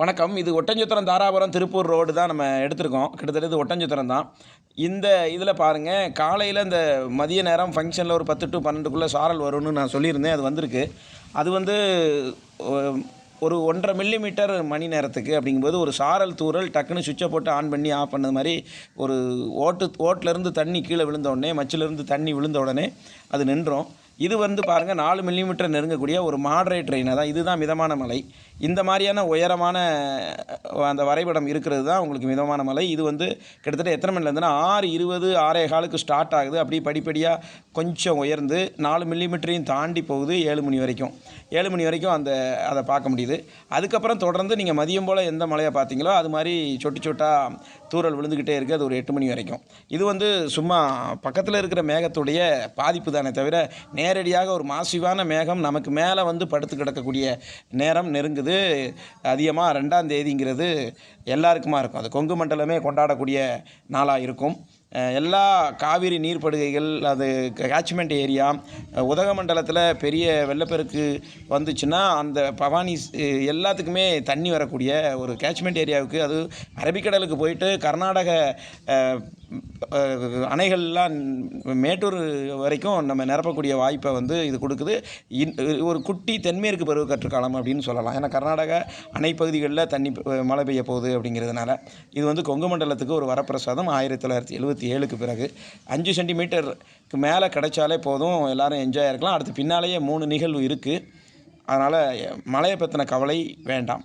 வணக்கம். இது ஒட்டஞ்சத்திரம் தாராபுரம் திருப்பூர் ரோடு தான் நம்ம எடுத்திருக்கோம். கிட்டத்தட்ட இது ஒட்டஞ்சத்திரம் தான். இந்த இதில பாருங்கள், காலையில் இந்த மதிய நேரம் ஃபங்க்ஷனில் ஒரு 10 to 12க்குள்ளே சாரல் வரும்னு நான் சொல்லியிருந்தேன். அது வந்திருக்கு. அது வந்து ஒ ஒரு 1½ மில்லிமீட்டர் மணி நேரத்துக்கு அப்படிங்கும்போது, ஒரு சாரல் தூறல் டக்குன்னு சுவிட்சை போட்டு ஆன் பண்ணி ஆஃப் பண்ணது மாதிரி ஒரு ஓட்டிலேருந்து தண்ணி கீழே விழுந்த உடனே, மச்சிலேருந்து தண்ணி விழுந்த உடனே அது நின்றும். இது வந்து பாருங்கள் 4 மில்லிமீட்டர் நெருங்கக்கூடிய ஒரு மாடரேட் ரெயின். தான் இதுதான் மிதமான மழை. இந்த மாதிரியான உயரமான அந்த வரைபடம் இருக்கிறது தான் உங்களுக்கு மிதமான மழை. இது வந்து கிட்டத்தட்ட எத்தனை மணிலேருந்துன்னா 6:20 6:15க்கு ஸ்டார்ட் ஆகுது. அப்படியே படிப்படியாக கொஞ்சம் உயர்ந்து 4 மில்லிமீட்டரையும் தாண்டி போகுது 7 மணி வரைக்கும். 7 மணி வரைக்கும் அதை பார்க்க முடியுது. அதுக்கப்புறம் தொடர்ந்து நீங்கள் மதியம் போல் எந்த மழையை பார்த்தீங்களோ அது மாதிரி சொட்டு சொட்டாக தூறல் விழுந்துக்கிட்டே இருக்குது. அது ஒரு 8 மணி வரைக்கும். இது வந்து சும்மா பக்கத்தில் இருக்கிற மேகத்துடைய பாதிப்பு தானே தவிர, நேரடியாக ஒரு மாசிவான மேகம் நமக்கு மேலே வந்து படுத்து கிடக்கக்கூடிய நேரம் நெருங்குது. அதிகமாக 2ஆம் தேதிங்கிறது எல்லாருக்குமா இருக்கும். அது கொங்கு மண்டலமே கொண்டாடக்கூடிய நாளாக இருக்கும். எல்லா காவிரி நீர்ப்படுகைகள், அது கேட்ச்மெண்ட் ஏரியா, உதகமண்டலத்தில் பெரிய வெள்ளப்பெருக்கு வந்துச்சுன்னா அந்த பவானி எல்லாத்துக்குமே தண்ணி வரக்கூடிய ஒரு கேட்ச்மெண்ட் ஏரியாவுக்கு, அது அரபிக்கடலுக்கு போயிட்டு கர்நாடக அணைகள்லாம் மேட்டூர் வரைக்கும் நம்ம நிரப்பக்கூடிய வாய்ப்பை வந்து இது கொடுக்குது. ஒரு குட்டி தென்மேற்கு பருவக்காற்று காலம் அப்படின்னு சொல்லலாம். ஏன்னா கர்நாடக அணை பகுதிகளில் மழை பெய்ய போகுது அப்படிங்கிறதுனால இது வந்து கொங்கு மண்டலத்துக்கு ஒரு வரப்பிரசாதம். 1977க்கு பிறகு 5 சென்டிமீட்டருக்கு மேலே கிடைச்சாலே போதும், எல்லோரும் என்ஜாய் இருக்கலாம். அடுத்து பின்னாலேயே 3 நிகழ்வு இருக்குது. அதனால் மழையை பற்றின கவலை வேண்டாம்.